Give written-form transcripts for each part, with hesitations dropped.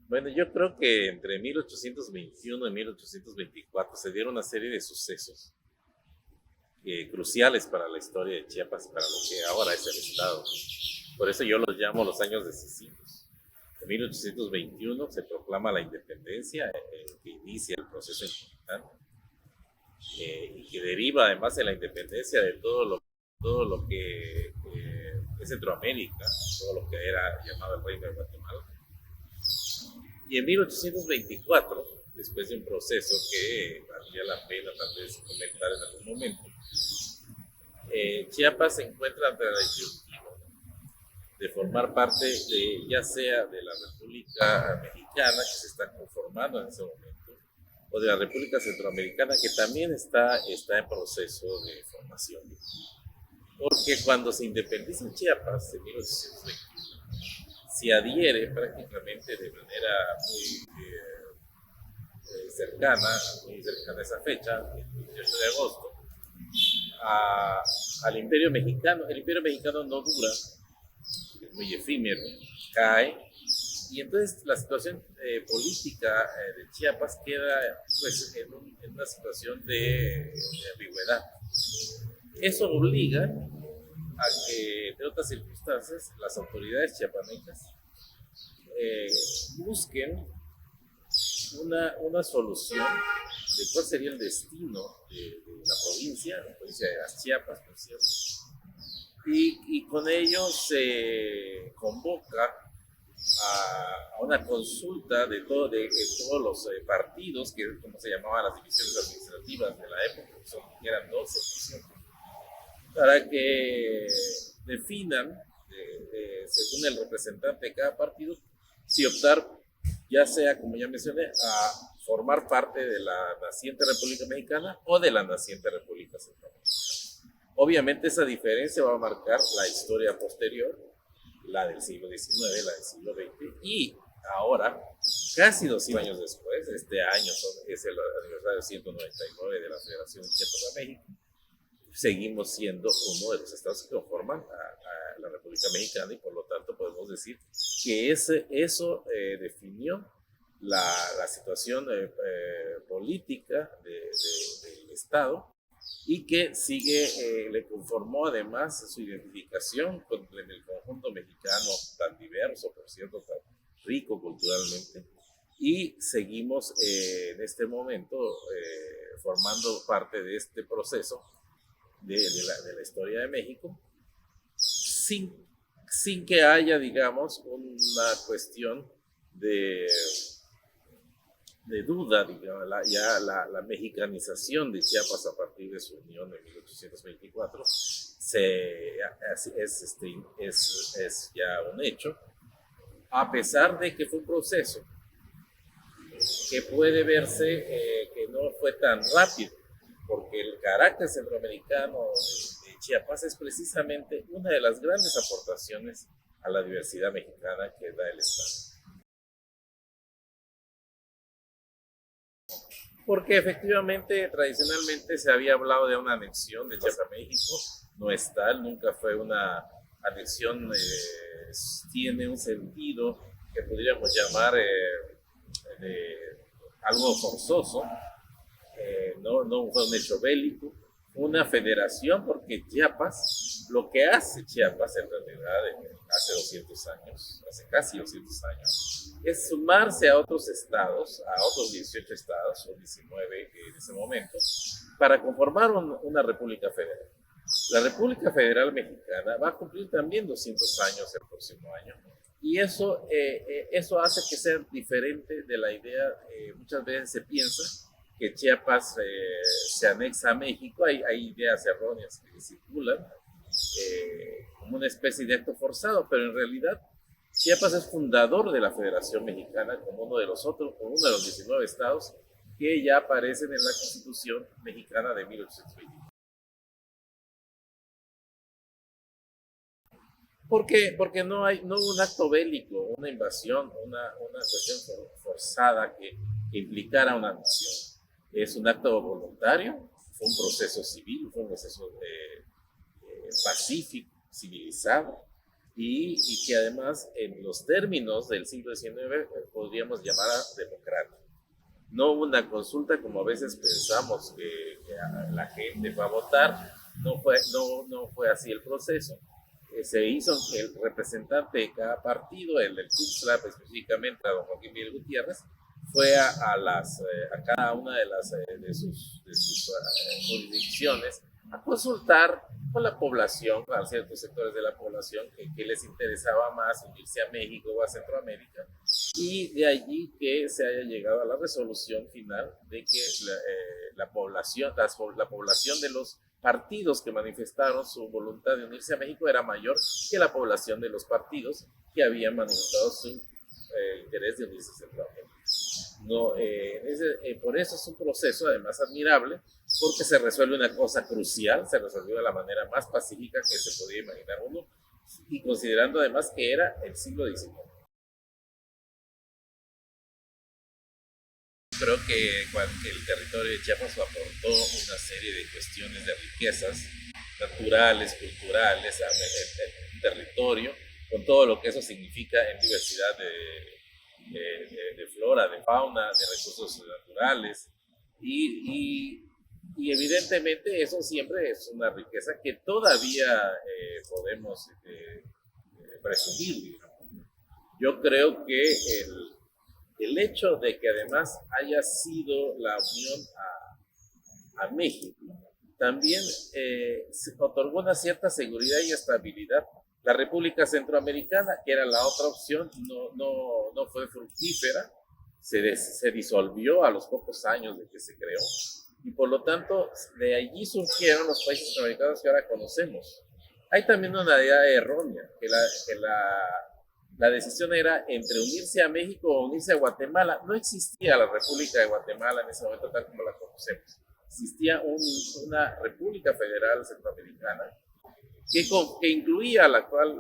Bueno, yo creo que entre 1821 y 1824 se dieron una serie de sucesos cruciales para la historia de Chiapas y para lo que ahora es el Estado. Por eso yo los llamo los años decisivos. En 1821 se proclama la independencia, que inicia el proceso importante, y que deriva además de la independencia de todo lo que es Centroamérica, todo lo que era llamado el Reino de Guatemala. Y en 1824, después de un proceso que valdría la pena tal vez comentar en algún momento, Chiapas se encuentra ante la disyuntiva de formar parte de, ya sea de la República Mexicana, que se está conformando en ese momento, o de la República Centroamericana, que también está en proceso de formación. Porque cuando se independiza Chiapas en 1821, se adhiere prácticamente de manera muy cercana a esa fecha, el 28 de agosto, al Imperio Mexicano. El Imperio Mexicano no dura, es muy efímero, cae, y entonces la situación política de Chiapas queda pues, en una situación de ambigüedad. Eso obliga a que, entre otras circunstancias, las autoridades chiapanecas busquen una solución de cuál sería el destino de la provincia de las Chiapas, por cierto. Y con ello se convoca a una consulta de todos los partidos, que como se llamaban las divisiones administrativas de la época, que eran 12, para que definan, según el representante de cada partido, si optar, ya sea, como ya mencioné, a formar parte de la naciente República Mexicana o de la naciente República Centroamericana. Obviamente esa diferencia va a marcar la historia posterior, la del siglo XIX, la del siglo XX, y ahora, casi 200 años después, este año es el aniversario 199 de la Federación de Chiapas a México, seguimos siendo uno de los estados que conforman a la República Mexicana, y por lo tanto podemos decir que eso definió la situación política del Estado, y que le conformó además su identificación con el conjunto mexicano tan diverso, por cierto, tan rico culturalmente, y seguimos en este momento formando parte de este proceso de la historia de México, sin que haya, digamos, una cuestión de duda, digamos, la mexicanización de Chiapas a partir de su unión en 1824 es ya un hecho, a pesar de que fue un proceso que puede verse que no fue tan rápido, porque el carácter centroamericano de Chiapas es precisamente una de las grandes aportaciones a la diversidad mexicana que da el Estado. Porque efectivamente, tradicionalmente se había hablado de una anexión de Chiapas a México, no es tal, nunca fue una anexión, tiene un sentido que podríamos llamar algo forzoso, no fue un hecho bélico, una federación, porque Chiapas, lo que hace Chiapas en realidad hace 200 años, hace casi 200 años, es sumarse a otros estados, a otros 18 estados, o 19 en ese momento, para conformar una república federal. La República Federal Mexicana va a cumplir también 200 años el próximo año, y eso hace que sea diferente de la idea. Muchas veces se piensa que Chiapas se anexa a México, hay ideas erróneas que circulan como una especie de acto forzado, pero en realidad Chiapas es fundador de la Federación Mexicana como uno de los 19 estados que ya aparecen en la Constitución Mexicana de 1820. Porque no hubo un acto bélico, una invasión, una cuestión forzada que implicara una nación. Es un acto voluntario, fue un proceso civil, fue un proceso pacífico, civilizado, y que además en los términos del siglo XIX podríamos llamar a democrático. No hubo una consulta como a veces pensamos que la gente va a votar, no fue así el proceso. Se hizo el representante de cada partido, el del Tuxtla específicamente, a don Joaquín Miguel Gutiérrez, fue a cada una de sus jurisdicciones a consultar con la población, a ciertos sectores de la población que les interesaba más unirse a México o a Centroamérica, y de allí que se haya llegado a la resolución final de que la población de los partidos que manifestaron su voluntad de unirse a México era mayor que la población de los partidos que habían manifestado su interés de unirse a Centroamérica. No, por eso es un proceso además admirable, porque se resuelve una cosa crucial, se resolvió de la manera más pacífica que se podía imaginar uno, y considerando además que era el siglo XIX. Creo que el territorio de Chiapas aportó una serie de cuestiones de riquezas naturales, culturales, el territorio, con todo lo que eso significa en diversidad de flora, de fauna, de recursos naturales, y evidentemente eso siempre es una riqueza que todavía podemos presumir, digamos. Yo creo que el hecho de que además haya sido la unión a México también otorgó una cierta seguridad y estabilidad. La República Centroamericana, que era la otra opción, no fue fructífera, se disolvió a los pocos años de que se creó, y por lo tanto de allí surgieron los países centroamericanos que ahora conocemos. Hay también una idea errónea, que la decisión era entre unirse a México o unirse a Guatemala. No existía la República de Guatemala en ese momento tal como la conocemos. Existía una República Federal Centroamericana que incluía el actual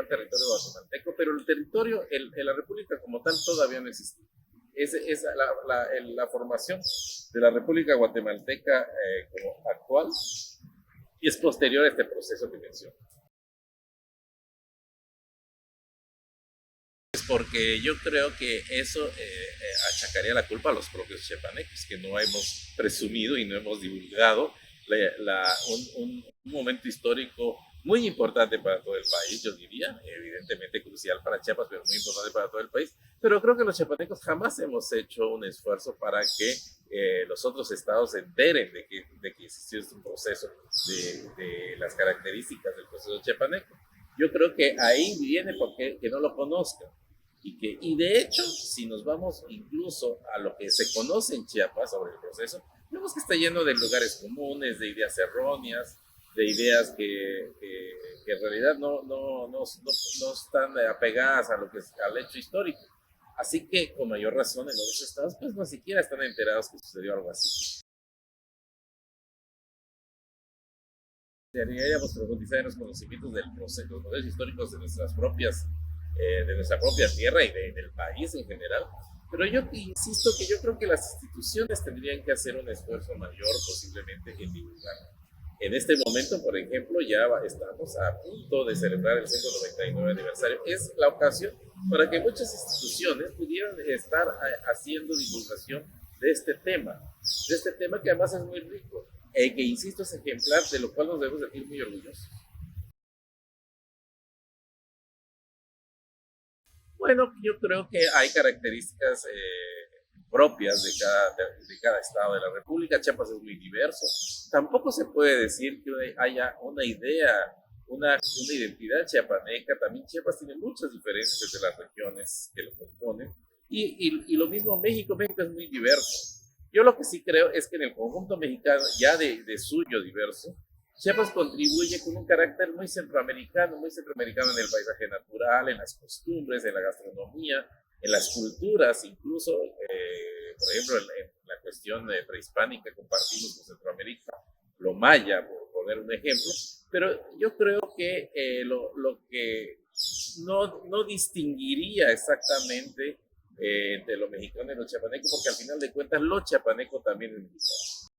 territorio guatemalteco, pero el territorio, la República como tal, todavía no existía. La formación de la República Guatemalteca como actual es posterior a este proceso que menciono. Porque yo creo que eso achacaría la culpa a los propios chiapanecos, que no hemos presumido y no hemos divulgado un momento histórico muy importante para todo el país, yo diría, evidentemente crucial para Chiapas, pero muy importante para todo el país. Pero creo que los chiapanecos jamás hemos hecho un esfuerzo para que los otros estados se enteren de que existió este proceso, de las características del proceso chiapaneco. Yo creo que ahí viene porque que no lo conozcan. Y de hecho, si nos vamos incluso a lo que se conoce en Chiapas sobre el proceso, vemos que está lleno de lugares comunes, de ideas erróneas, de ideas que en realidad no están apegadas al hecho histórico. Así que, con mayor razón, en los estados, pues no siquiera están enterados que sucedió algo así. Deberíamos profundizar en los conocimientos del proceso, los modelos históricos de de nuestra propia tierra y del país en general. Pero yo insisto que yo creo que las instituciones tendrían que hacer un esfuerzo mayor posiblemente en divulgar. En este momento, por ejemplo, ya estamos a punto de celebrar el 199 aniversario. Es la ocasión para que muchas instituciones pudieran estar haciendo divulgación de este tema que además es muy rico, que insisto es ejemplar, de lo cual nos debemos sentir muy orgullosos. Bueno, yo creo que hay características propias de cada estado de la República. Chiapas es muy diverso. Tampoco se puede decir que haya una idea, una identidad chiapaneca. También Chiapas tiene muchas diferencias entre las regiones que lo componen. Y lo mismo México es muy diverso. Yo lo que sí creo es que en el conjunto mexicano, ya de suyo diverso, Chiapas contribuye con un carácter muy centroamericano en el paisaje natural, en las costumbres, en la gastronomía, en las culturas, incluso, por ejemplo, en la cuestión prehispánica compartimos con Centroamérica, lo maya, por poner un ejemplo, pero yo creo que lo que no distinguiría exactamente entre lo mexicano y lo chiapaneco, porque al final de cuentas lo chiapaneco también es mexicano.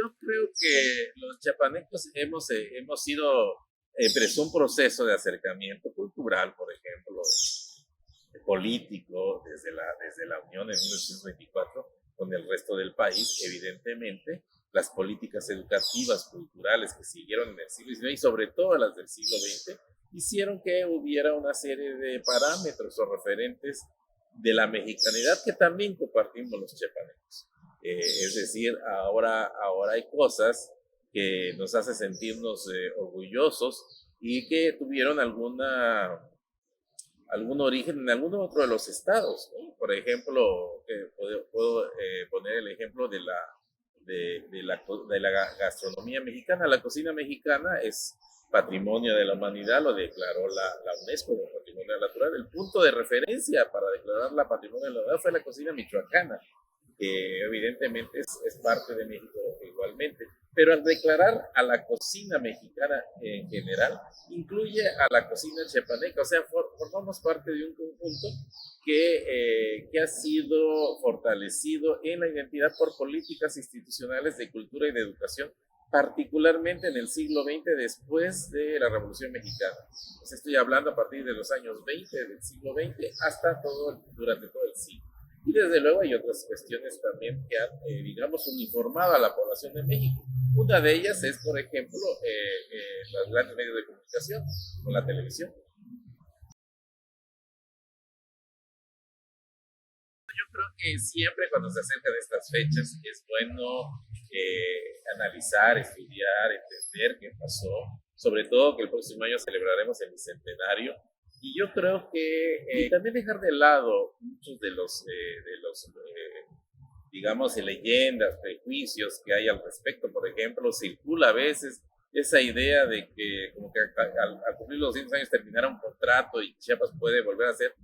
yo creo que los chiapanecos hemos sido, empezó un proceso de acercamiento cultural, por ejemplo, político, desde la Unión en 1924, con el resto del país, evidentemente, las políticas educativas, culturales que siguieron en el siglo XIX y sobre todo las del siglo XX, hicieron que hubiera una serie de parámetros o referentes de la mexicanidad que también compartimos los chiapanecos. Es decir, ahora hay cosas que nos hacen sentirnos orgullosos y que tuvieron algún origen en algún otro de los estados, ¿no? Por ejemplo, puedo poner el ejemplo de la gastronomía mexicana. La cocina mexicana es patrimonio de la humanidad, lo declaró la UNESCO como patrimonio natural. El punto de referencia para declararla patrimonio de la humanidad fue la cocina michoacana, que evidentemente es parte de México igualmente. Pero al declarar a la cocina mexicana en general, incluye a la cocina chiapaneca, o sea, formamos parte de un conjunto que ha sido fortalecido en la identidad por políticas institucionales de cultura y de educación, particularmente en el siglo XX, después de la Revolución Mexicana. Pues estoy hablando a partir de los años 20 del siglo XX hasta durante todo el siglo. Y desde luego hay otras cuestiones también que han, digamos, uniformado a la población de México. Una de ellas es, por ejemplo, los grandes medios de comunicación, con la televisión. Yo creo que siempre cuando se acercan estas fechas es bueno analizar, estudiar, entender qué pasó, sobre todo que el próximo año celebraremos el bicentenario. Y yo creo que también dejar de lado muchos de los digamos, leyendas, prejuicios que hay al respecto. Por ejemplo, circula a veces esa idea de que como que al cumplir los 200 años terminara un contrato y Chiapas puede volver a ser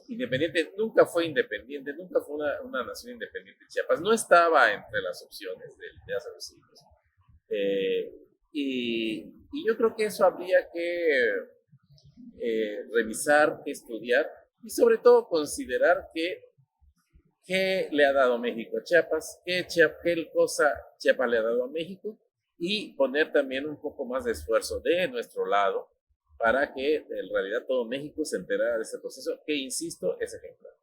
independiente. Nunca fue independiente, nunca fue una nación independiente. Chiapas no estaba entre las opciones de hace los siglos. Y yo creo que eso habría que revisar, estudiar y sobre todo considerar qué le ha dado México a Chiapas, qué cosa Chiapas le ha dado a México y poner también un poco más de esfuerzo de nuestro lado para que en realidad todo México se enterara de ese proceso que, insisto, es ejemplar.